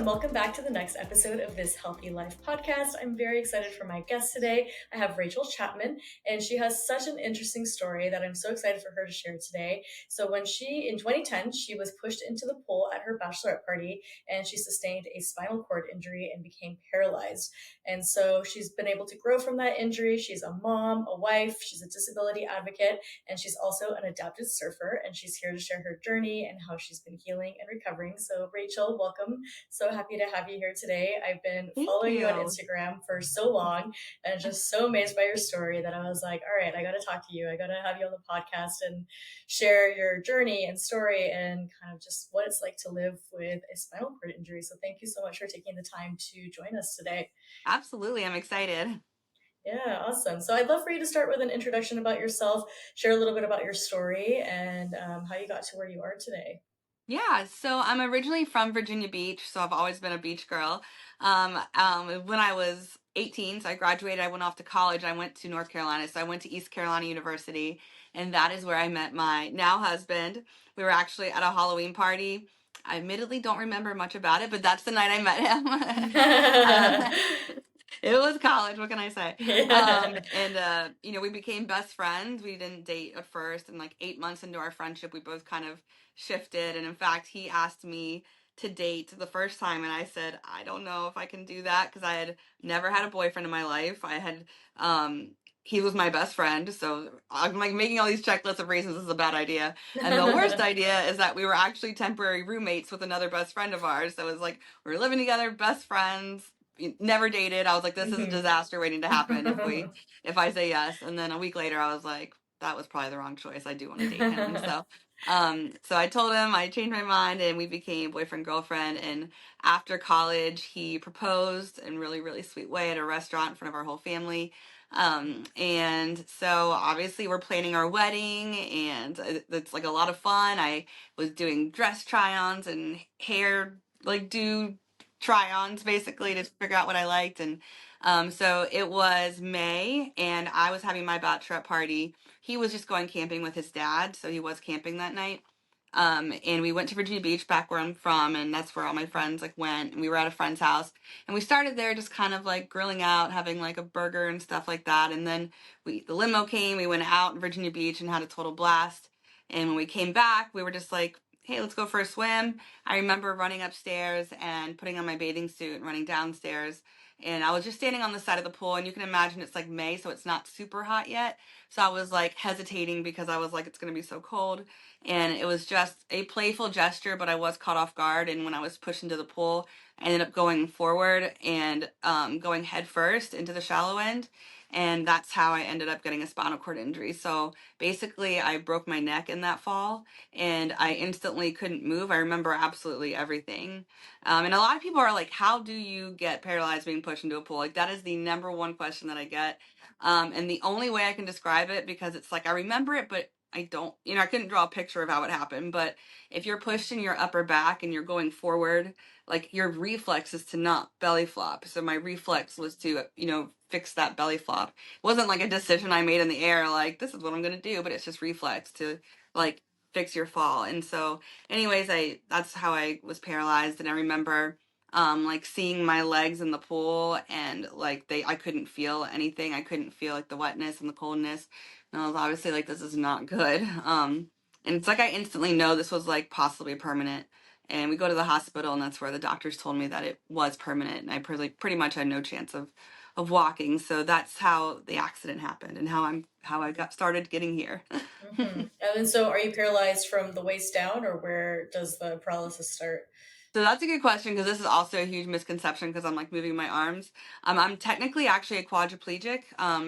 and welcome back to the next episode of this Healthy Life podcast. I'm very excited for my guest today. I have Rachelle Chapman, and she has such an interesting story that I'm so excited for her to share today. So in 2010, she was pushed into the pool at her bachelorette party, and she sustained a spinal cord injury and became paralyzed. And so she's been able to grow from that injury. She's a mom, a wife, she's a disability advocate, and she's also an adapted surfer, and she's here to share her journey and how she's been healing and recovering. So Rachel, welcome. So happy to have you here today. I've been Thank following you on you. Instagram for so long and just so amazed by your story that I was like, all right, I got to talk to you. I got to have you on the podcast and share your journey and story and kind of just what it's like to live with a spinal cord injury. So thank you so much for taking the time to join us today. Absolutely. I'm excited. Yeah, awesome. So I'd love for you to start with an introduction about yourself, share a little bit about your story and how you got to where you are today. Yeah, so I'm originally from Virginia Beach, so I've always been a beach girl. When I was 18, so I graduated, I went off to college. I went to North Carolina, so I went to East Carolina University, and that is where I met my now husband. We were actually at a Halloween party. I admittedly don't remember much about it, but that's the night I met him. uh, it was college, what can I say? Yeah. We became best friends. We didn't date at first, and like 8 months into our friendship, we both kind of shifted. And in fact, he asked me to date the first time, and I said, I don't know if I can do that because I had never had a boyfriend in my life. He was my best friend, so I'm like making all these checklists of reasons this is a bad idea. And the worst idea is that we were actually temporary roommates with another best friend of ours. So it was like we were living together, best friends, never dated. I was like, this is a Mhm. disaster waiting to happen if I say yes. And then a week later, I was like, that was probably the wrong choice. I do want to date him. So I told him I changed my mind and we became boyfriend, girlfriend. And after college, he proposed in a really, really sweet way at a restaurant in front of our whole family. And so obviously we're planning our wedding and it's like a lot of fun. I was doing dress try-ons and hair, like do try-ons basically to figure out what I liked. And so it was May and I was having my bachelorette party. He was just going camping with his dad, so he was camping that night. And we went to Virginia Beach, back where I'm from, and that's where all my friends like went. And we were at a friend's house, and we started there, just kind of like grilling out, having like a burger and stuff like that. And then the limo came. We went out in Virginia Beach and had a total blast. And when we came back, we were just like, "Hey, let's go for a swim." I remember running upstairs and putting on my bathing suit and running downstairs. And I was just standing on the side of the pool, and you can imagine it's like May, so it's not super hot yet. So I was like hesitating because I was like, it's going to be so cold. And it was just a playful gesture, but I was caught off guard. And when I was pushed into the pool, I ended up going forward and going head first into the shallow end. And that's how I ended up getting a spinal cord injury. So basically, I broke my neck in that fall and I instantly couldn't move. I remember absolutely everything. And a lot of people are like, how do you get paralyzed being pushed into a pool? Like, that is the number one question that I get. And the only way I can describe it, because it's like I remember it, but I don't, I couldn't draw a picture of how it happened. But if you're pushed in your upper back and you're going forward, like your reflex is to not belly flop. So my reflex was to, fix that belly flop. It wasn't like a decision I made in the air, like this is what I'm going to do, but it's just reflex to like fix your fall. And so, anyways, that's how I was paralyzed. And I remember like seeing my legs in the pool and like I couldn't feel anything. I couldn't feel like the wetness and the coldness. And I was obviously like, this is not good. And it's like I instantly know this was like possibly permanent. And we go to the hospital, and that's where the doctors told me that it was permanent, and I pretty much had no chance of walking. So that's how the accident happened, and how I got started getting here. Hmm. And then, so are you paralyzed from the waist down, or where does the paralysis start? So that's a good question because this is also a huge misconception because I'm like moving my arms. I'm technically actually a quadriplegic.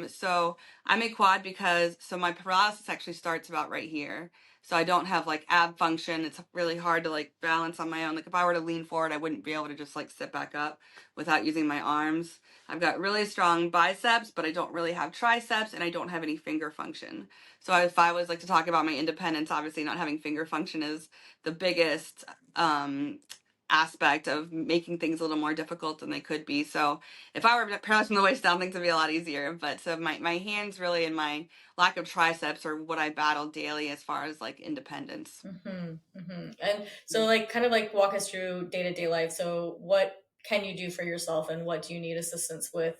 So I'm a quad because my paralysis actually starts about right here. So I don't have like ab function. It's really hard to like balance on my own. Like if I were to lean forward, I wouldn't be able to just like sit back up without using my arms. I've got really strong biceps, but I don't really have triceps, and I don't have any finger function. So if I was like to talk about my independence, obviously not having finger function is the biggest aspect of making things a little more difficult than they could be. So if I were paralyzed from the waist down, things would be a lot easier. But so my hands really and my lack of triceps are what I battle daily as far as like independence. Hmm. And so, like, kind of like walk us through day to day life. So, what can you do for yourself, and what do you need assistance with,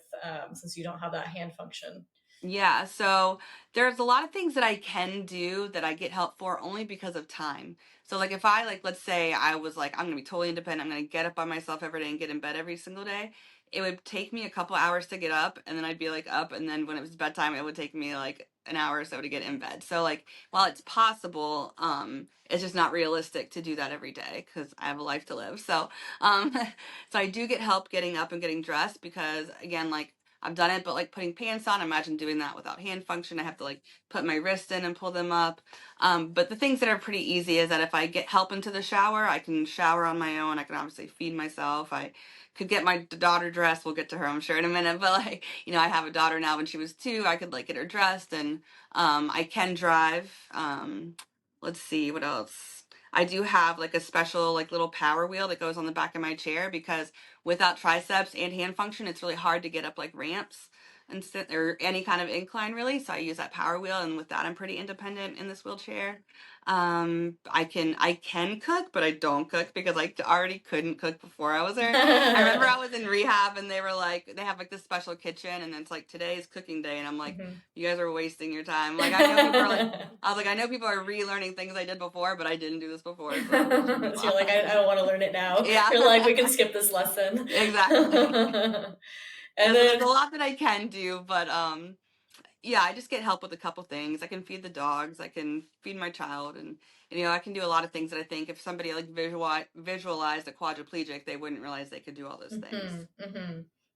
since you don't have that hand function? Yeah, so there's a lot of things that I can do that I get help for only because of time. So like if I like let's say I was like I'm gonna be totally independent, I'm gonna get up by myself every day and get in bed every single day, it would take me a couple hours to get up and then I'd be like up and then when it was bedtime it would take me like an hour or so to get in bed. So like while it's possible, it's just not realistic to do that every day because I have a life to live. So so I do get help getting up and getting dressed because again like I've done it, but like putting pants on, imagine doing that without hand function. I have to like put my wrist in and pull them up. But the things that are pretty easy is that if I get help into the shower, I can shower on my own. I can obviously feed myself. I could get my daughter dressed. We'll get to her, I'm sure, in a minute. But like, I have a daughter now. When she was 2, I could like get her dressed, and I can drive. Let's see what else. I do have like a special like little power wheel that goes on the back of my chair because without triceps and hand function, it's really hard to get up like ramps and sit or any kind of incline really. So I use that power wheel, and with that, I'm pretty independent in this wheelchair. I can cook, but I don't cook because I already couldn't cook before I was there. I remember I was in rehab, and they were like, they have like this special kitchen, and it's like today's cooking day, and I'm like, Mhm. you guys are wasting your time. Like I know people are like. I was like, I know people are relearning things I did before, but I didn't do this before, so this should be So you're like, I fine. don't want to learn it now. Yeah, You're like, we can skip this lesson. exactly. And Yeah, so there's a then, lot that I can do, but yeah, I just get help with a couple things. I can feed the dogs, I can feed my child, and I can do a lot of things that I think if somebody like visualized a quadriplegic, they wouldn't realize they could do all those things.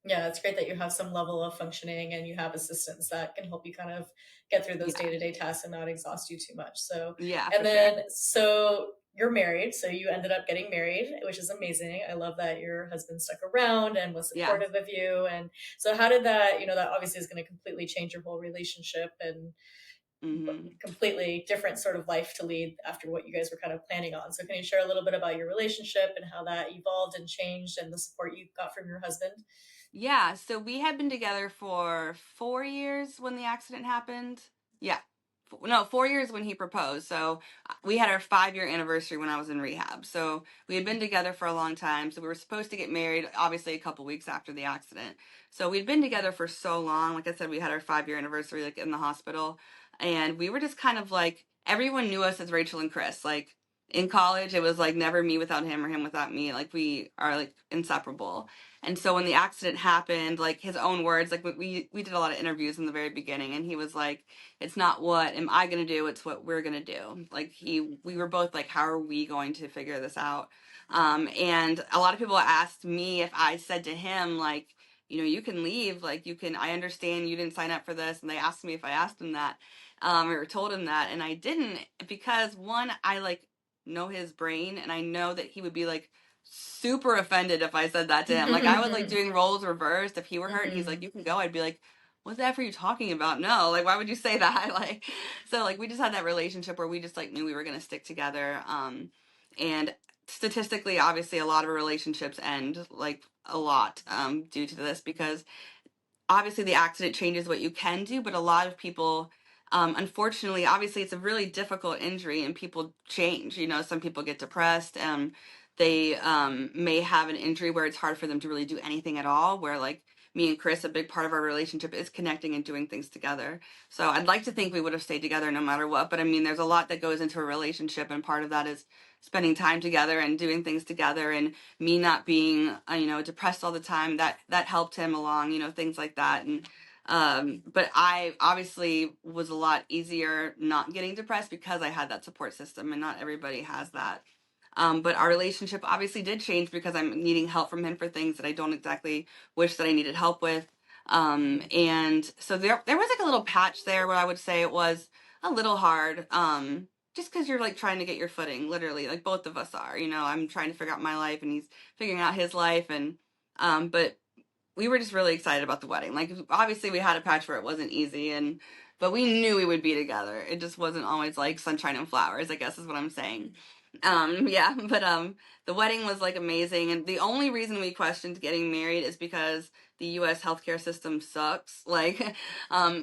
yeah, it's great that you have some level of functioning and you have assistants that can help you kind of get through those day Yeah, to day tasks and not exhaust you too much. So, yeah, and for sure. then, so you're married, so you ended up getting married, which is amazing. I love that your husband stuck around and was Yeah. supportive of you. And so, how did that, that obviously is going to completely change your whole relationship and hmm completely different sort of life to lead after what you guys were kind of planning on. So, can you share a little bit about your relationship and how that evolved and changed and the support you got from your husband? Yeah, so we had been together for 4 years when the accident happened. Yeah. No, 4 years when he proposed. So we had our 5 year anniversary when I was in rehab. So we had been together for a long time. So we were supposed to get married, obviously, a couple weeks after the accident. So we'd been together for so long. Like I said, we had our 5 year anniversary, like in the hospital. And we were just kind of like, everyone knew us as Rachel and Chris. Like in college, it was like never me without him or him without me. Like we are like inseparable. And so when the accident happened, like his own words, like we did a lot of interviews in the very beginning, and he was like, "It's not what am I gonna do; it's what we're gonna do." Like we were both like, "How are we going to figure this out?" And a lot of people asked me if I said to him like, you can leave, like you can. I understand you didn't sign up for this, and they asked me if I asked him that, or told him that, and I didn't because one, I like know his brain, and I know that he would be like super offended if I said that to him. Like I was like doing roles reversed. If he were hurt and he's like, Mhm. "You can go," I'd be like, "What the F are you talking about? No, like why would you say that?" Like so like we just had that relationship where we just like knew we were gonna stick together. And statistically, obviously a lot of relationships end like a lot due to this because obviously the accident changes what you can do, but a lot of people, unfortunately, obviously it's a really difficult injury and people change. Some people get depressed. They may have an injury where it's hard for them to really do anything at all. Where like me and Chris, a big part of our relationship is connecting and doing things together. So I'd like to think we would have stayed together no matter what. But I mean, there's a lot that goes into a relationship, and part of that is spending time together and doing things together and me not being depressed all the time, that helped him along, things like that. And but I obviously was a lot easier not getting depressed because I had that support system, and not everybody has that. But our relationship obviously did change because I'm needing help from him for things that I don't exactly wish that I needed help with. And so there was like a little patch there where I would say it was a little hard. Just because you're like trying to get your footing, literally, like both of us are. I'm trying to figure out my life, and he's figuring out his life, and but we were just really excited about the wedding. Like obviously we had a patch where it wasn't easy, and but we knew we would be together. It just wasn't always like sunshine and flowers, I guess is what I'm saying. Yeah, but the wedding was like amazing, and the only reason we questioned getting married is because the US healthcare system sucks. Like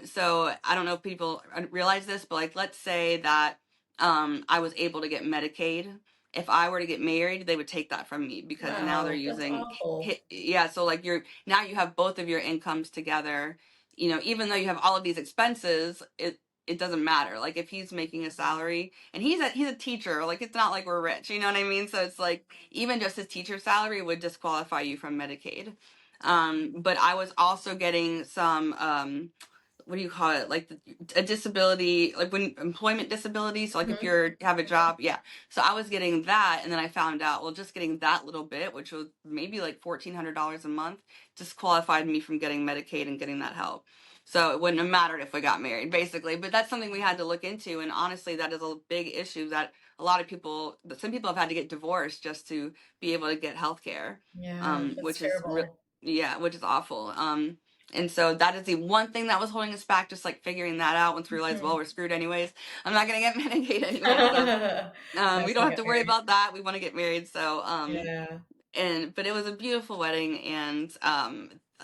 so I don't know if people realize this, but like let's say that I was able to get Medicaid. if I were to get married, they would take that from me because now they're Wow, that's using awful. yeah, so like you're now you have both of your incomes together. You know, even though you have all of these expenses, it doesn't matter. Like if he's making a salary and he's a teacher, like it's not like we're rich, you know what I mean? So it's like even just his teacher salary would disqualify you from Medicaid. But I was also getting some what do you call it, like a disability, like when employment disability, so like if Mhm. you're have a job, yeah. So I was getting that, and then I found out, well, just getting that little bit, which was maybe like $1,400 a month, disqualified me from getting Medicaid and getting that help. So it wouldn't have mattered if we got married, basically. But that's something we had to look into, and honestly, that is a big issue that a lot of people, some people have had to get divorced just to be able to get health care, Yeah, that's which is terrible. yeah, which is awful. And so that is the one thing that was holding us back, just like figuring that out once we realized, well, Mhm. we're screwed anyways. I'm not going to get Medicaid anyway. So Might we as don't well have get to worry married. about that. We want to get married. So, Yeah. but it was a beautiful wedding. And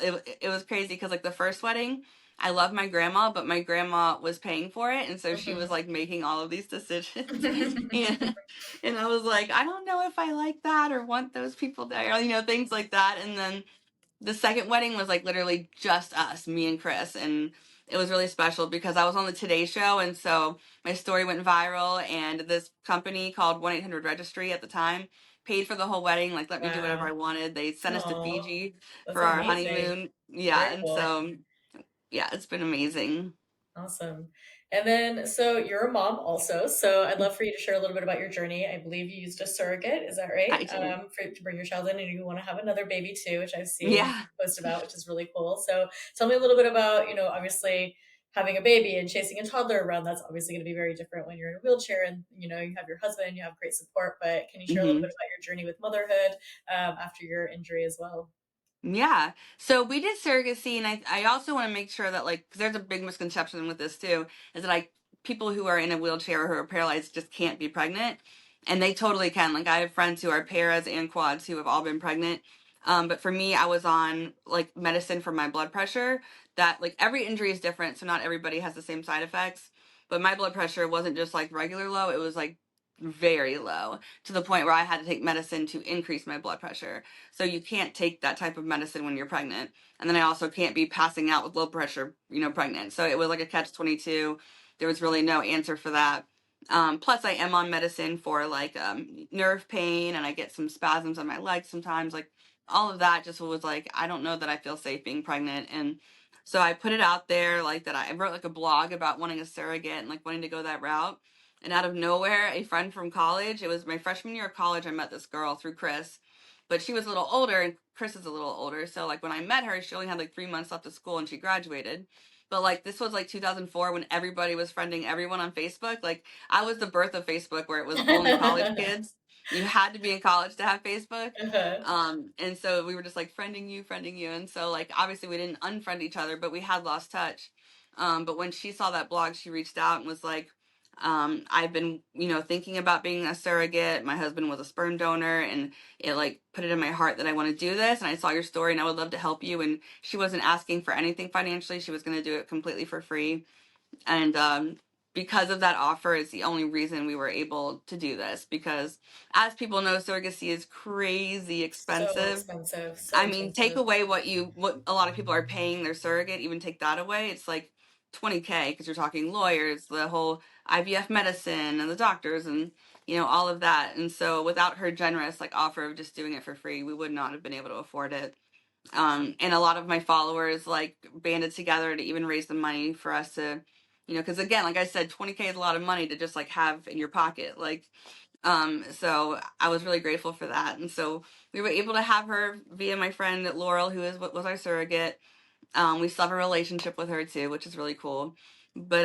it was crazy because like the first wedding, I love my grandma, but my grandma was paying for it. And so she was Mhm. like making all of these decisions. and, and I was like, I don't know if I like that or want those people there, you know, things like that. And then the second wedding was like literally just us, me and Chris, and it was really special because I was on the Today Show, and so my story went viral, and this company called 1-800 Registry at the time paid for the whole wedding, like let me do whatever I Wow. wanted. They sent us to Oh, Fiji that's for our amazing. honeymoon. Yeah, Very and cool. so yeah, it's been amazing. Awesome. And then, so you're a mom also. So I'd love for you to share a little bit about your journey. I believe you used a surrogate. Is that right? I did. To bring your child in, and you want to have another baby too, which I've seen Yeah. post about, which is really cool. So tell me a little bit about, obviously having a baby and chasing a toddler around. That's obviously going to be very different when you're in a wheelchair, and you have your husband, you have great support. But can you share a little bit hmm about your journey with motherhood after your injury as well? Yeah. So we did surrogacy, and I also want to make sure that like, because there's a big misconception with this too, is that like people who are in a wheelchair or who are paralyzed just can't be pregnant, and they totally can. Like I have friends who are paras and quads who have all been pregnant. But for me, I was on like medicine for my blood pressure. That like every injury is different, so not everybody has the same side effects. But my blood pressure wasn't just like regular low; it was like very low to the point where I had to take medicine to increase my blood pressure. So you can't take that type of medicine when you're pregnant. And then I also can't be passing out with low pressure, pregnant. So it was like a catch 22. There was really no answer for that. Plus, I am on medicine for like nerve pain, and I get some spasms on my legs sometimes. Like all of that just was like, I don't know that I feel safe being pregnant. And so I put it out there like that. I wrote like a blog about wanting a surrogate and like wanting to go that route. And out of nowhere, a friend from college, it was my freshman year of college, I met this girl through Chris, but she was a little older and Chris is a little older. So like when I met her, she only had like 3 months left of school and she graduated. But like this was like 2004 when everybody was friending everyone on Facebook. Like I was the birth of Facebook where it was only college kids. You had to be in college to have Facebook. Uh-huh. And so we were just like friending you. And so like obviously we didn't unfriend each other, but we had lost touch. But when she saw that blog, she reached out and was like, I've been, thinking about being a surrogate. My husband was a sperm donor, and it like put it in my heart that I want to do this. And I saw your story, and I would love to help you. And she wasn't asking for anything financially; she was going to do it completely for free. And because of that offer, is the only reason we were able to do this. Because, as people know, surrogacy is crazy So expensive. expensive, so I mean, take expensive. away what a lot of people are paying their surrogate, even take that away, it's like 20K because you're talking lawyers, the whole IVF medicine and the doctors and all of that. And so without her generous like offer of just doing it for free, we would not have been able to afford it. And a lot of my followers like banded together to even raise the money for us to, because again, like I said, 20K is a lot of money to just like have in your pocket. Like so I was really grateful for that. And so we were able to have her via my friend Laurel, who is what was our surrogate. We still have a relationship with her too, which is really cool. But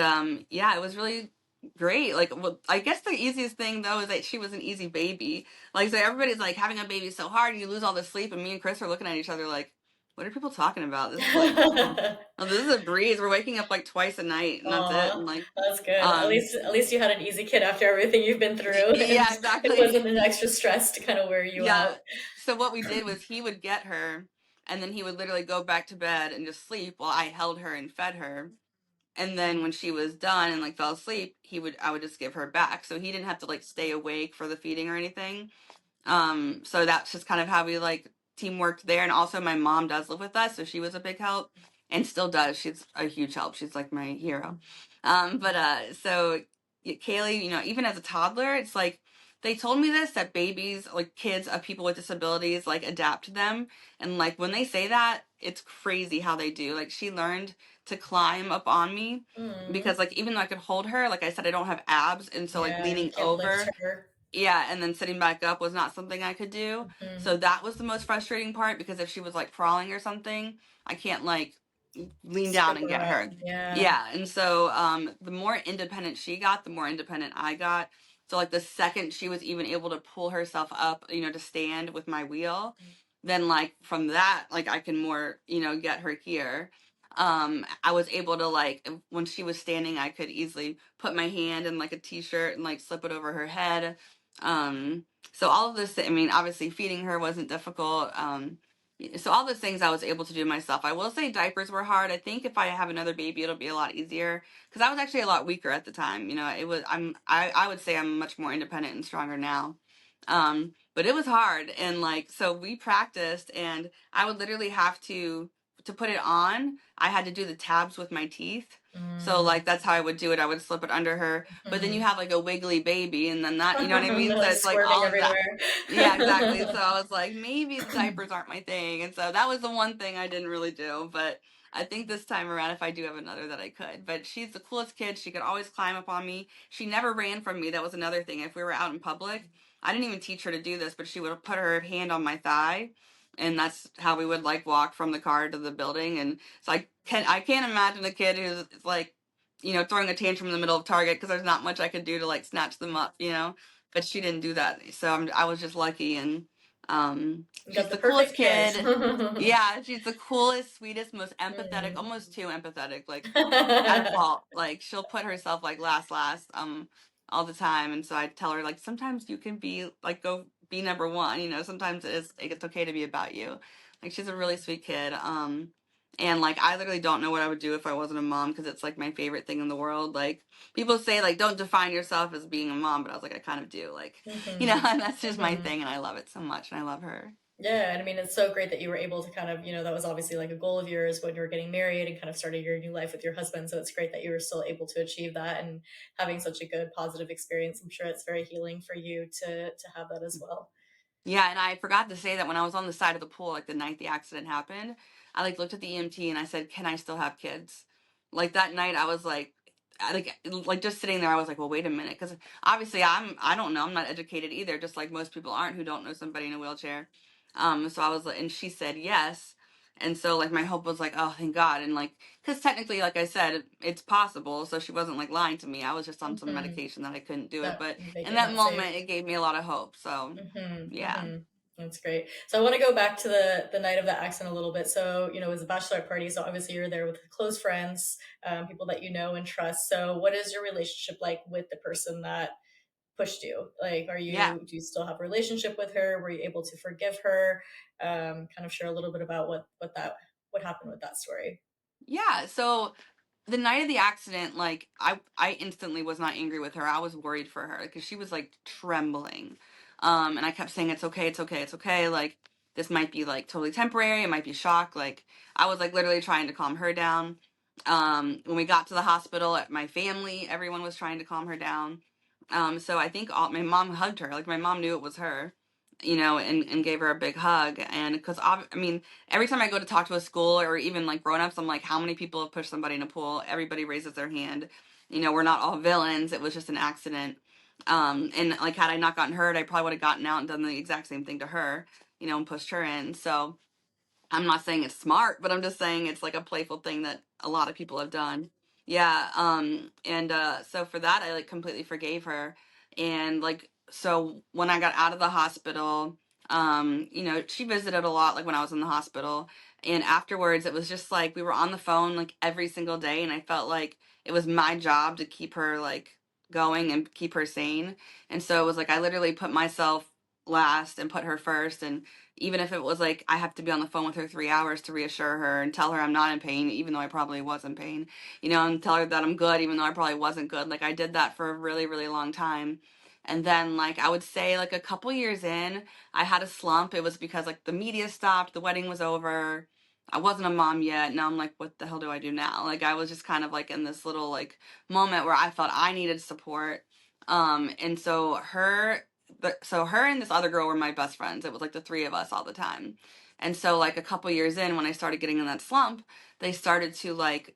yeah, it was really great. Like, well, I guess the easiest thing though is that she was an easy baby. Like, so everybody's like having a baby is so hard, you lose all the sleep, and me and Chris are looking at each other like, what are people talking about? This is like, oh, this is a breeze. We're waking up like twice a night, and that's it. Aw, And like, that's good. At um, least at least you had an easy kid after everything you've been through, and yeah, it exactly. wasn't an extra stress to kind of wear you Yeah. out. So what we did was he would get her, and then he would literally go back to bed and just sleep while I held her and fed her. And then when she was done and like fell asleep, I would just give her back. So he didn't have to like stay awake for the feeding or anything. So that's just kind of how we like teamworked there. And also my mom does live with us, so she was a big help and still does. She's a huge help. She's like my hero. Kaylee, even as a toddler, it's like they told me this that babies, like kids of people with disabilities, like adapt to them. And like when they say that, it's crazy how they do. Like she learned to climb up on me Mm. because like even though I could hold her, like I said, I don't have abs, and so like Yeah, you leaning can't lift over, her. yeah, and then sitting back up was not something I could do. Hmm. So that was the most frustrating part because if she was like crawling or something, I can't like lean down Scoop and her get up. her. Yeah. Yeah, and so the more independent she got, the more independent I got. So like the second she was even able to pull herself up, to stand with my wheel, then like from that, like I can more, get her here. I was able to like when she was standing, I could easily put my hand in like a t-shirt and like slip it over her head. Um, so all of this, I mean, obviously feeding her wasn't difficult. So all those things I was able to do myself. I will say diapers were hard. I think if I have another baby, it'll be a lot easier because I was actually a lot weaker at the time. It was I would say I'm much more independent and stronger now. But it was hard, and like so we practiced, and I would literally have to put it on. I had to do the tabs with my teeth. So Mm. like that's how I would do it. I would slip it under her, but then you Hmm. have like a wiggly baby, and then that, you know what I mean? They're So like it's like squirming all of that. everywhere. Yeah, exactly. So I was like, maybe the diapers aren't my thing. And so that was the one thing I didn't really do. But I think this time around, if I do have another, that I could. But she's the coolest kid. She could always climb up on me. She never ran from me. That was another thing. If we were out in public, I didn't even teach her to do this, but she would put her hand on my thigh. And that's how we would like walk from the car to the building. And so I can't imagine a kid who's like, throwing a tantrum in the middle of Target because there's not much I could do to like snatch them up. But she didn't do that. So I was just lucky, and You she's got the the coolest perfect kid. kid. Yeah, she's the coolest, sweetest, most empathetic, Mm. almost too empathetic, like at a fault. Like she'll put herself like last, all the time. And so I tell her like sometimes you can be like go be number one. Sometimes it's okay to be about you. Like she's a really sweet kid. And like I literally don't know what I would do if I wasn't a mom because it's like my favorite thing in the world. Like people say like don't define yourself as being a mom, but I was like I kind of do. Like Hmm. and that's just my Hmm. thing, and I love it so much, and I love her. Yeah, and I mean, it's so great that you were able to kind of, that was obviously like a goal of yours when you were getting married and kind of starting your new life with your husband. So it's great that you were still able to achieve that and having such a good positive experience. I'm sure it's very healing for you to have that as well. Yeah, and I forgot to say that when I was on the side of the pool, like the night the accident happened, I like looked at the EMT and I said, "Can I still have kids?" Like that night, I was like, like just sitting there, I was like, "Well, wait a minute," because obviously I don't know, I'm not educated either, just like most people aren't who don't know somebody in a wheelchair. So I was like, and she said yes, and so like my hope was like, oh, thank God, and like because technically, like I said, it's possible. So she wasn't like lying to me. I was just on some Hmm. medication that I couldn't do it, That but in making that that safe. moment, it gave me a lot of hope. So Mm-hmm. yeah. Mm-hmm. That's great. So I want to go back to the night of the accident a little bit. So it was a bachelorette party. So obviously you're there with close friends, people that you know and trust. So what is your relationship like with the person that pushed you? Like, Yeah. do you still have a relationship with her? Were you able to forgive her? Kind of share a little bit about what happened with that story. Yeah. So the night of the accident, like I instantly was not angry with her. I was worried for her because she was like trembling. And I kept saying, "It's okay, it's okay, it's okay. Like this might be like totally temporary. It might be shock." Like I was like literally trying to calm her down. When we got to the hospital, my family, everyone was trying to calm her down. So I think my mom hugged her. Like my mom knew it was her, and gave her a big hug. And because I mean, every time I go to talk to a school or even like grown-ups, I'm like, how many people have pushed somebody in a pool? Everybody raises their hand. We're not all villains. It was just an accident. And like had I not gotten hurt, I probably would have gotten out and done the exact same thing to her, and pushed her in. So I'm not saying it's smart, but I'm just saying it's like a playful thing that a lot of people have done. Yeah. And so for that, I like completely forgave her. And like, so when I got out of the hospital, she visited a lot, like when I was in the hospital. And afterwards, it was just like we were on the phone like every single day. And I felt like it was my job to keep her like going and keep her sane. And so it was like I literally put myself last and put her first. And even if it was like I have to be on the phone with her 3 hours to reassure her and tell her I'm not in pain, even though I probably was in pain, and tell her that I'm good, even though I probably wasn't good. Like I did that for a really, really long time. And then, like, I would say, like, a couple years in, I had a slump. It was because, like, the media stopped, the wedding was over. I wasn't a mom yet. Now I'm like, what the hell do I do now? Like, I was just kind of like in this little, like, moment where I felt I needed support. And so her and this other girl were my best friends. It was like the three of us all the time. And so, like, a couple years in, when I started getting in that slump, they started to, like,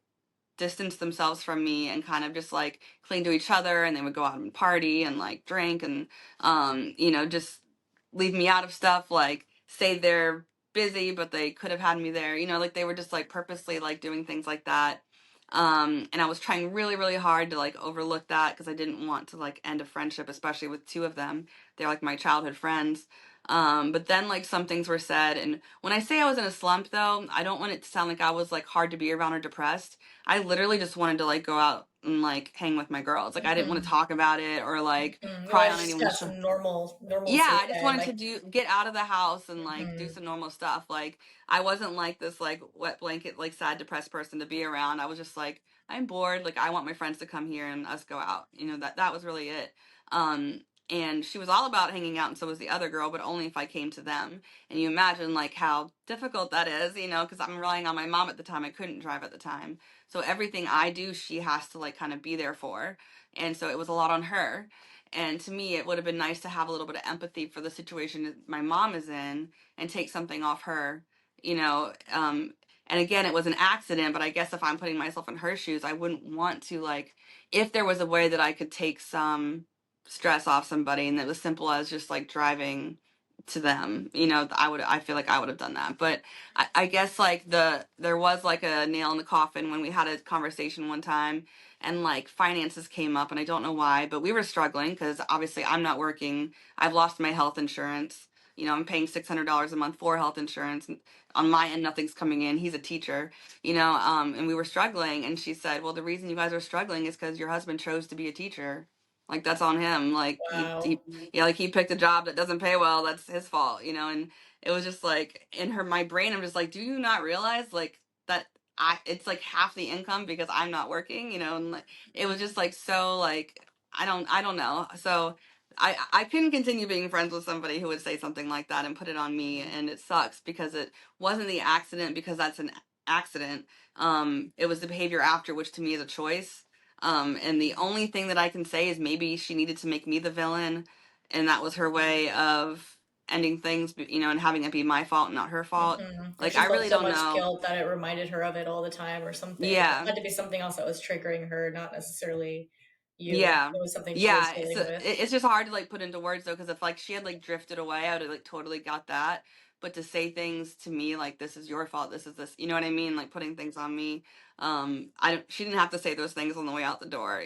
distance themselves from me and kind of just like cling to each other, and they would go out and party and like drink and just leave me out of stuff, like say they're busy but they could have had me there, like they were just like purposely like doing things like that. And I was trying really, really hard to like overlook that because I didn't want to like end a friendship, especially with two of them. They're like my childhood friends. But then like some things were said, and when I say I was in a slump though, I don't want it to sound like I was like hard to be around or depressed. I literally just wanted to like go out and like hang with my girls. Like I didn't want to Mm-hmm. talk about it or like Mm-hmm. You cry want to on just anyone's have shoulder. some normalcy Yeah, I just again. wanted to Like, get out of the house and like do mm-hmm. some normal stuff. Like I wasn't like this like wet blanket like sad depressed person to be around. I was just like I'm bored. Like I want my friends to come here and us go out. That was really it. Um and she was all about hanging out, and so was the other girl, but only if I came to them. And you imagine like how difficult that is, because I'm relying on my mom at the time. I couldn't drive at the time. So everything I do, she has to like kind of be there for. And so it was a lot on her. And to me, it would have been nice to have a little bit of empathy for the situation that my mom is in and take something off her, you know. And again, it was an accident, but I guess if I'm putting myself in her shoes, I wouldn't want to, like, if there was a way that I could take some stress off somebody and it was simple as just like driving to them, I feel like I would have done that. But I guess like there was like a nail in the coffin when we had a conversation one time, and like finances came up, and I don't know why, but we were struggling because obviously I'm not working. I've lost my health insurance. I'm paying $600 a month for health insurance. On my end, nothing's coming in. He's a teacher, and we were struggling. And she said, "Well, the reason you guys are struggling is because your husband chose to be a teacher. Like that's on him. Like Wow. yeah, like he picked a job that doesn't pay well. That's his fault, And it was just like in my brain, I'm just like, do you not realize like that it's like half the income because I'm not working, and like, it was just like so like I don't know. So I couldn't continue being friends with somebody who would say something like that and put it on me, and it sucks because it wasn't the accident, because that's an accident. It was the behavior after, which to me is a choice. And the only thing that I can say is maybe she needed to make me the villain, and that was her way of ending things, and having it be my fault, not her fault. Mm-hmm. Or Like she I felt really so don't much know. guilt that it reminded her of it all the time or something. It Yeah. had to be something else that was triggering her, not necessarily you. Yeah. It was something she was Yeah, dealing with. it's just hard to like put into words though, because if like she had like drifted away, I would have like totally got that. But to say things to me like this is your fault, this is this, you know what I mean? Like putting things on me. I don't, she didn't have to say those things on the way out the door,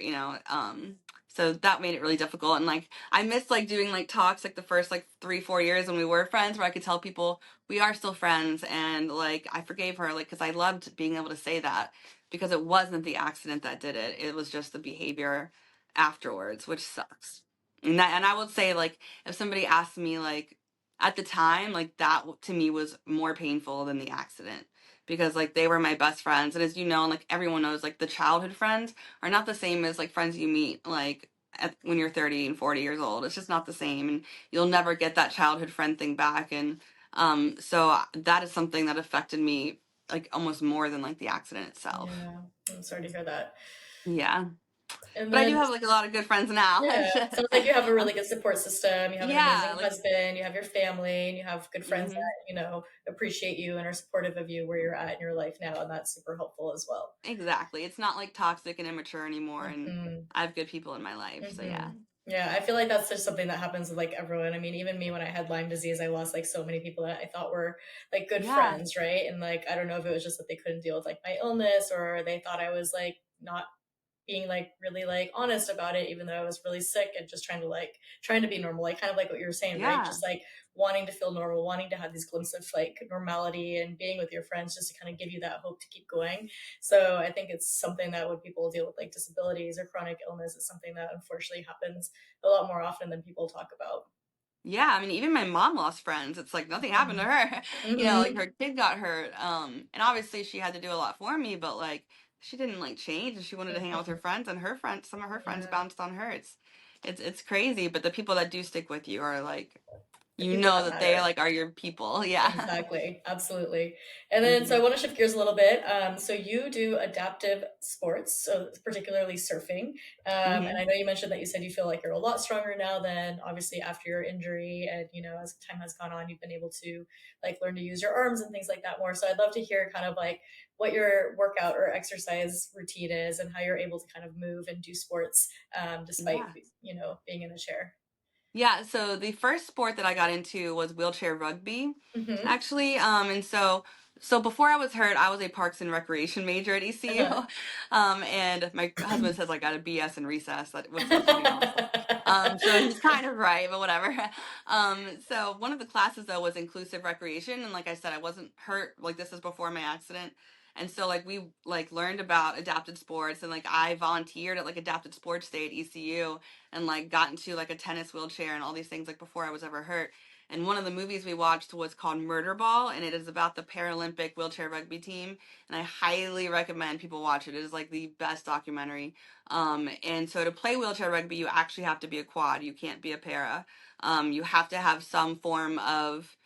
So that made it really difficult. And like I missed like doing like talks like the first like 3-4 years when we were friends, where I could tell people we are still friends, and like I forgave her, like because I loved being able to say that, because it wasn't the accident that did it. It was just the behavior afterwards, which sucks. And I would say like if somebody asked me like at the time, like that to me was more painful than the accident, because like they were my best friends, and as you know, and like everyone knows, like the childhood friends are not the same as like friends you meet like when you're 30 and 40 years old. It's just not the same, and you'll never get that childhood friend thing back. And so that is something that affected me like almost more than like the accident itself. Yeah, I'm sorry to hear that. Yeah. And But I do then, have like a lot of good friends now. yeah, sounds like you have a really good support system. You have an Yeah, amazing like husband. You have your family, and you have good friends that hmm appreciate you and are supportive of you where you're at in your life now, and that's super helpful as well. exactly. It's not like toxic and immature anymore, and Hmm. I have good people in my life. So Hmm. yeah. Yeah, I feel like that's just something that happens with like everyone. I mean, even me when I had Lyme disease, I lost like so many people that I thought were like good Yeah. friends, right? And like I don't know if it was just that they couldn't deal with like my illness, or they thought I was like not being like really like honest about it, even though I was really sick, and just trying to be normal, like kind of like what you were saying, right? Yeah. Just like wanting to feel normal, wanting to have these glimpses of like normality and being with your friends, just to kind of give you that hope to keep going. So I think it's something that when people deal with like disabilities or chronic illness, it's something that unfortunately happens a lot more often than people talk about. Yeah, I mean, even my mom lost friends. It's like nothing happened to Mhm. her. Like Mhm. her kid got hurt. And obviously she had to do a lot for me, but like she didn't like change and she wanted to hang out with her Mhm. friends and her friends, some of her friends Yeah. bounced on her. It's crazy, but the people that do stick with you are like The you people know that that they matter. like are your people. Yeah. Exactly. Absolutely. And then, so I hmm want to shift gears a little bit. So you do adaptive sports, so particularly surfing. And hmm I know you mentioned that you said you feel like you're a lot stronger now than obviously after your injury. And, as time has gone on, you've been able to like learn to use your arms and things like that more. So I'd love to hear kind of like what your workout or exercise routine is and how you're able to kind of move and do sports despite, Yeah. being in a chair. Yeah, so the first sport that I got into was wheelchair rugby, Mm-hmm. actually. And so before I was hurt, I was a Parks and Recreation major at ECU. And my husband says I got a BS in recess, which is pretty awesome. So he's kind of right, but whatever. So one of the classes though was inclusive recreation, and like I said, I wasn't hurt. Like this is before my accident. And so like we like learned about adapted sports and like I volunteered at like adapted sports day at ECU and like got into like a tennis wheelchair and all these things like before I was ever hurt. And one of the movies we watched was called Murder Ball, and it is about the Paralympic wheelchair rugby team. And I highly recommend people watch it. It is like the best documentary. And so to play wheelchair rugby, you actually have to be a quad. You can't be a para. You have to have some form of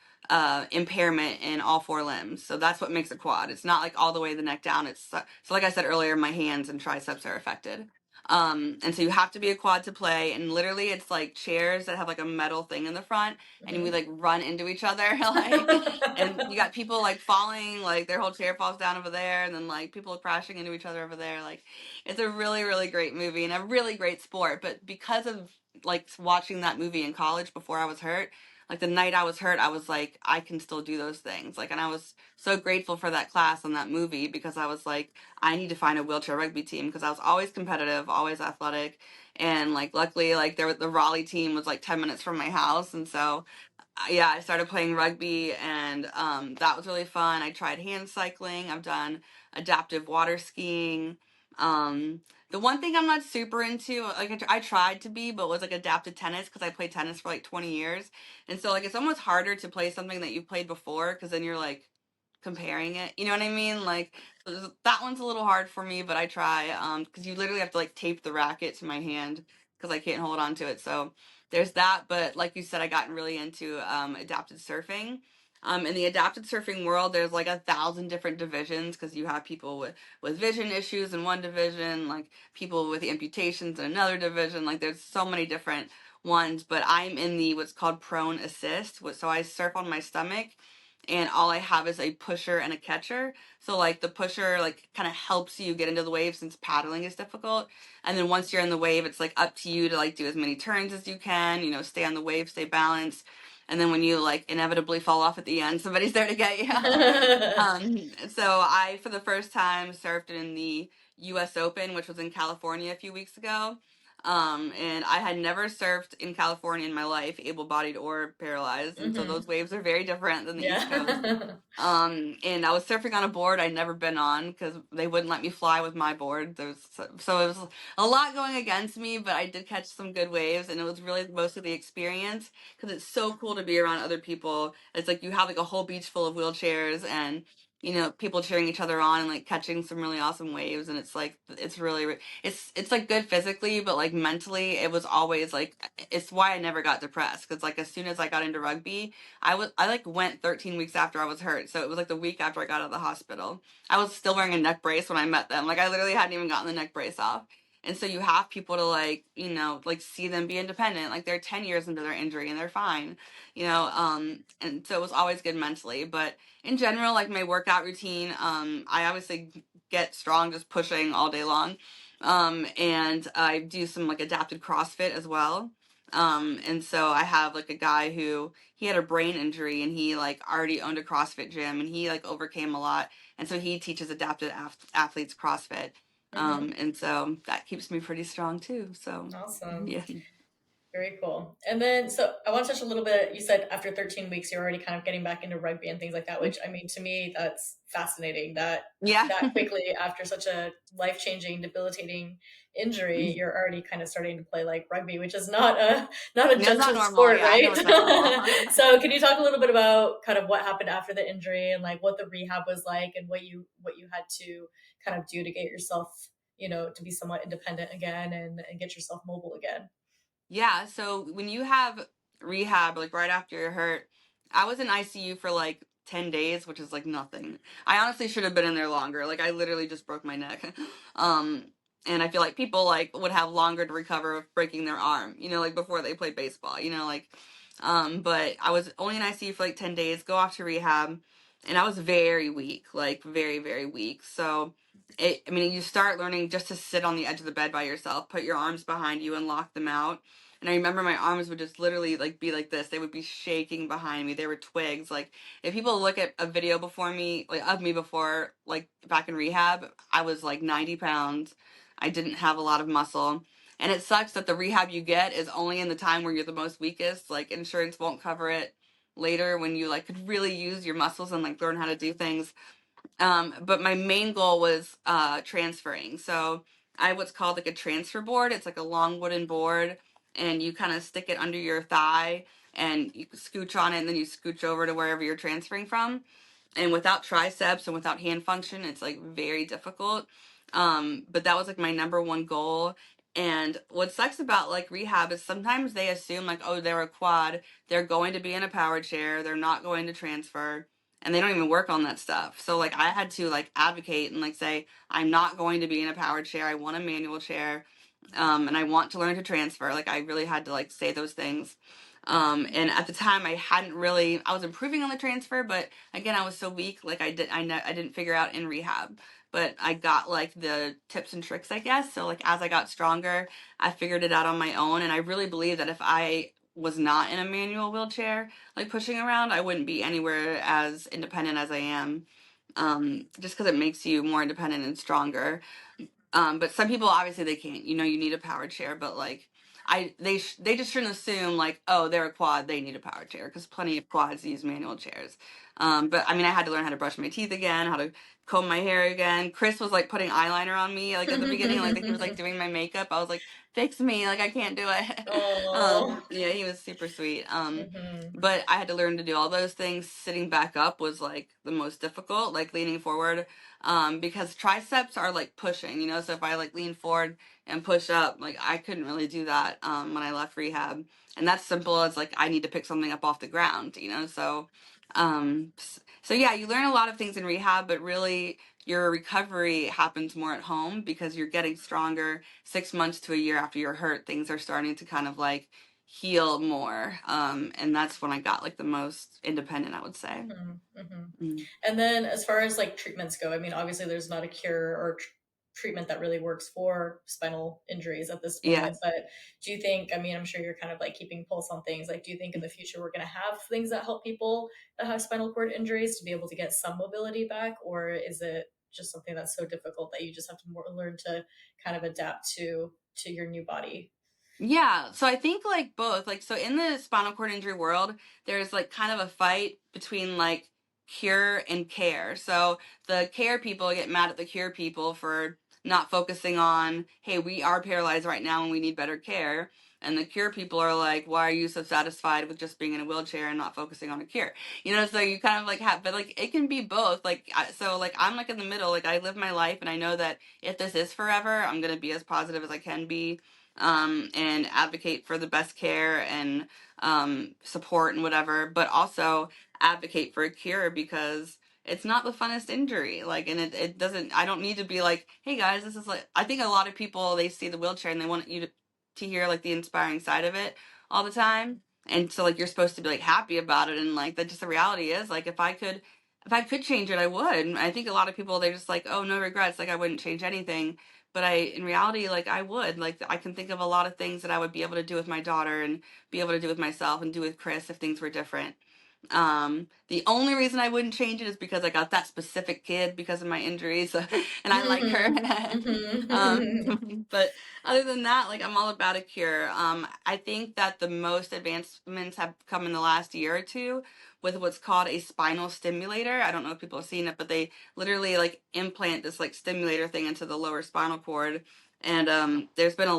impairment in all four limbs. So that's what makes a quad. It's not like all the way the neck down. It's so like I said earlier, my hands and triceps are affected. And so you have to be a quad to play, and literally it's like chairs that have like a metal thing in the front, and we Mm-hmm. like run into each other, like, and you got people like falling, like their whole chair falls down over there, and then like people crashing into each other over there. Like, it's a really, really great movie and a really great sport. But because of like watching that movie in college before I was hurt, like the night I was hurt, I was like, I can still do those things. Like, and I was so grateful for that class and that movie because I was like, I need to find a wheelchair rugby team because I was always competitive, always athletic, and like luckily like the Raleigh team was like 10 minutes from my house, and so yeah, I started playing rugby, and that was really fun. I tried hand cycling. I've done adaptive water skiing. Um, the one thing I'm not super into, like I tried to be, but was like adapted tennis because I played tennis for like 20 years, and so like it's almost harder to play something that you've played before because then you're like comparing it. You know what I mean? Like that one's a little hard for me, but I try because you literally have to like tape the racket to my hand because I can't hold on to it. So there's that. But like you said, I gotten really into adapted surfing. In the adapted surfing world, there's like 1,000 different divisions because you have people with vision issues in one division, like people with amputations in another division. Like there's so many different ones, but I'm in the what's called prone assist. So I surf on my stomach and all I have is a pusher and a catcher. So like the pusher like kind of helps you get into the wave since paddling is difficult. And then once you're in the wave, it's like up to you to like do as many turns as you can, stay on the wave, stay balanced. And then when you like inevitably fall off at the end, somebody's there to get you. So I, for the first time, surfed in the US Open, which was in California a few weeks ago. And I had never surfed in California in my life, able-bodied or paralyzed, and so Hmm. those waves are very different than the East Coast. Yeah. And I was surfing on a board I'd never been on because they wouldn't let me fly with my board. So it was a lot going against me, but I did catch some good waves, and it was really mostly the experience because it's so cool to be around other people. It's like you have like a whole beach full of wheelchairs and people cheering each other on and like catching some really awesome waves, and it's like it's really it's like good physically, but like mentally it was always like it's why I never got depressed because like as soon as I got into rugby I like went 13 weeks after I was hurt. So it was like the week after I got out of the hospital. I was still wearing a neck brace when I met them. Like I literally hadn't even gotten the neck brace off. And so you have people to like, like see them be independent. Like they're 10 years into their injury and they're fine, and so it was always good mentally. But in general, like my workout routine, I obviously get strong just pushing all day long. And I do some like adapted CrossFit as well. And so I have like a guy who he had a brain injury and he like already owned a CrossFit gym and he like overcame a lot. And so he teaches adapted athletes CrossFit. Hmm. And so that keeps me pretty strong too. So Awesome. yeah. Very cool. And then, so I want to touch a little bit. You said after 13 weeks, you're already kind of getting back into rugby and things like that, which I mean, to me, that's fascinating that Yeah. that quickly after such a life changing, debilitating injury, you're already kind of starting to play like rugby, which is not a That's not gentle normal. sport, Yeah, I know right? it's not normal. So, can you talk a little bit about kind of what happened after the injury and like what the rehab was like and what you had to kind of do to get yourself, to be somewhat independent again and get yourself mobile again? Yeah, so when you have rehab, like right after you're hurt, I was in ICU for like 10 days, which is like nothing. I honestly should have been in there longer. Like I literally just broke my neck. um, and I feel like people like would have longer to recover of breaking their arm, like before they play baseball, but I was only in ICU for like 10 days, go off to rehab, and I was very weak, like very, very weak. So I mean, you start learning just to sit on the edge of the bed by yourself, put your arms behind you and lock them out. And I remember my arms would just literally like be like this. They would be shaking behind me. They were twigs. Like if people look at a video before me, like of me before, like back in rehab, I was like 90 pounds. I didn't have a lot of muscle. And it sucks that the rehab you get is only in the time where you're the most weakest. Like insurance won't cover it later when you like could really use your muscles and like learn how to do things. But my main goal was transferring. So I have what's called like a transfer board. It's like a long wooden board, and you kind of stick it under your thigh, and you scooch on it, and then you scooch over to wherever you're transferring from. And without triceps and without hand function, it's like very difficult. But that was like my number one goal. And what sucks about like rehab is sometimes they assume like, oh, they're a quad, they're going to be in a power chair, they're not going to transfer, and they don't even work on that stuff. So like I had to like advocate and like say, I'm not going to be in a power chair, I want a manual chair. And I want to learn to transfer. Like I really had to like say those things. And at the time I was improving on the transfer, but again, I was so weak. Like I didn't figure out in rehab, but I got like the tips and tricks, I guess. So like as I got stronger, I figured it out on my own. And I really believe that if I was not in a manual wheelchair, like pushing around, I wouldn't be anywhere as independent as I am. Just because it makes you more independent and stronger. But some people obviously they can't. You need a power chair, but like they just shouldn't assume like, oh, they're a quad, they need a power chair, because plenty of quads use manual chairs. But I mean, I had to learn how to brush my teeth again, how to comb my hair again. Chris was like putting eyeliner on me like at the beginning, like he was like doing my makeup. I was like, fix me, like I can't do it. Oh. Yeah, he was super sweet. Hmm. But I had to learn to do all those things. Sitting back up was like the most difficult, like leaning forward, because triceps are like pushing, so if I like lean forward and push up, like I couldn't really do that when I left rehab. And that's simple as like I need to pick something up off the ground, so yeah, you learn a lot of things in rehab, but really your recovery happens more at home because you're getting stronger. 6 months to a year after you're hurt, things are starting to kind of like heal more. And that's when I got like the most independent, I would say. Hmm. Hmm. Mm. And then as far as like treatments go, I mean, obviously there's not a cure or treatment that really works for spinal injuries at this Yeah. moment. But do you think, I mean, I'm sure you're kind of like keeping pulse on things. Like, do you think in the future we're going to have things that help people that have spinal cord injuries to be able to get some mobility back? Or is it just something that's so difficult that you just have to more learn to kind of adapt to your new body? Yeah, so I think like both. Like so in the spinal cord injury world, there's like kind of a fight between like cure and care. So the care people get mad at the cure people for not focusing on, hey, we are paralyzed right now and we need better care. And the cure people are like, why are you so satisfied with just being in a wheelchair and not focusing on a cure? So you kind of like have, but like it can be both. So like I'm like in the middle. Like I live my life and I know that if this is forever, I'm gonna be as positive as I can be, and advocate for the best care and support and whatever, but also advocate for a cure because it's not the funnest injury. Like, and it doesn't, I don't need to be like, hey guys, this is like, I think a lot of people, they see the wheelchair and they want you to hear like the inspiring side of it all the time. And so like, you're supposed to be like happy about it. And like, that just the reality is like, if I could change it, I would. And I think a lot of people, they're just like, oh, no regrets. Like, I wouldn't change anything, but in reality, like I would. Like I can think of a lot of things that I would be able to do with my daughter and be able to do with myself and do with Chris if things were different. The only reason I wouldn't change it is because I got that specific kid because of my injuries, and I like her. Mhm. Mhm. But other than that, like, I'm all about a cure. I think that the most advancements have come in the last year or two with what's called a spinal stimulator. I don't know if people have seen it, but they literally like implant this like stimulator thing into the lower spinal cord, and there's been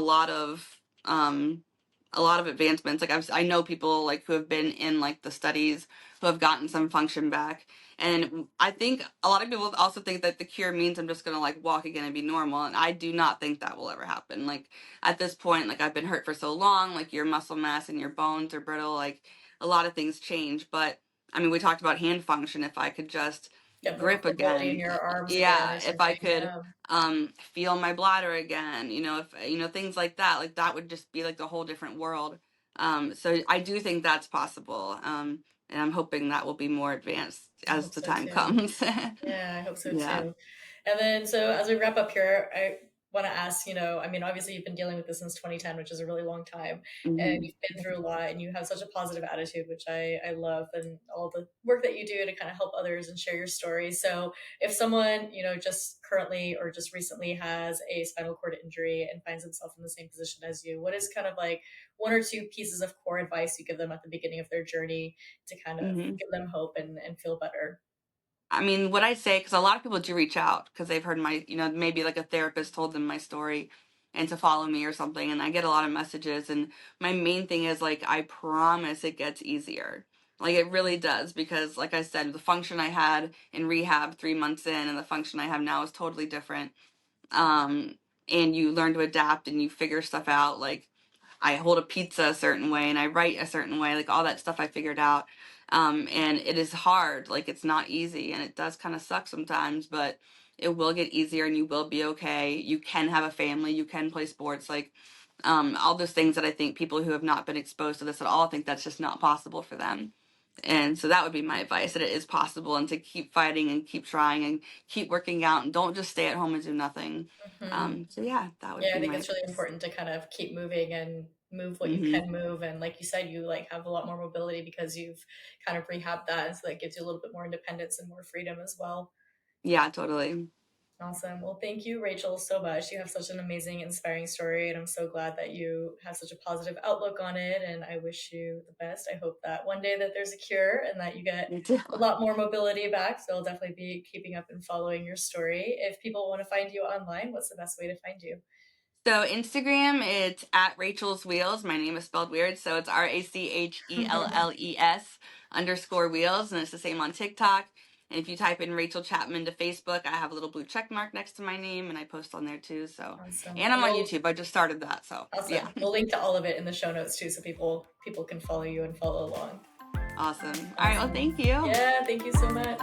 um, a lot of advancements. Like I know people like who have been in like the studies who have gotten some function back. And I think a lot of people also think that the cure means I'm just gonna like walk again and be normal. And I do not think that will ever happen. Like at this point, like I've been hurt for so long, like your muscle mass and your bones are brittle, like a lot of things change. But I mean, we talked about hand function. If I could just Get more grip mobility in again, your arms again yeah, or if I something. could Yeah. feel my bladder again, if things like that would just be like the whole different world. So I do think that's possible. And I'm hoping that will be more advanced I as hope the so time too. comes. Yeah, I hope so Yeah. too. And then, so as we wrap up here, I want to ask, I mean, obviously you've been dealing with this since 2010, which is a really long time, and Hmm. you've been through a lot, and you have such a positive attitude, which I love, and all the work that you do to kind of help others and share your story. So, if someone, just currently or just recently has a spinal cord injury and finds himself in the same position as you, what is kind of like one or two pieces of core advice you give them at the beginning of their journey to kind of Hmm. give them hope and feel better? I mean, what I say, because a lot of people do reach out because they've heard maybe like a therapist told them my story and to follow me or something. And I get a lot of messages. And my main thing is like, I promise it gets easier. Like it really does. Because, like I said, the function I had in rehab 3 months in and the function I have now is totally different. um, and you learn to adapt and you figure stuff out. Like I hold a pizza a certain way and I write a certain way, like all that stuff I figured out. And it is hard, like it's not easy and it does kind of suck sometimes, but it will get easier and you will be okay. You can have a family, you can play sports, like all those things that I think people who have not been exposed to this at all think that's just not possible for them. And so that would be my advice, that it is possible and to keep fighting and keep trying and keep working out and don't just stay at home and do nothing. Hmm. So yeah, that would Yeah, I be think my it's really advice. important to kind of keep moving and move what you Hmm. can move. And like you said, you like have a lot more mobility because you've kind of rehabbed that. And so that gives you a little bit more independence and more freedom as well. Yeah, totally. Awesome. Well, thank you, Rachel, so much. You have such an amazing, inspiring story, and I'm so glad that you have such a positive outlook on it. And I wish you the best. I hope that one day that there's a cure and that you get Me too. a lot more mobility back. So I'll definitely be keeping up and following your story. If people want to find you online, what's the best way to find you? So Instagram, it's at Rachel's Wheels. My name is spelled weird, so it's RACHELLES_wheels, and it's the same on TikTok. And if you type in Rachel Chapman to Facebook, I have a little blue check mark next to my name, and I post on there too. So, Awesome. and And I'm on we'll YouTube. I just started that, so yeah, Awesome. We'll link to all of it in the show notes too, so people can follow you and follow along. awesome. All right, well, Awesome. thank you. Yeah, thank you so much.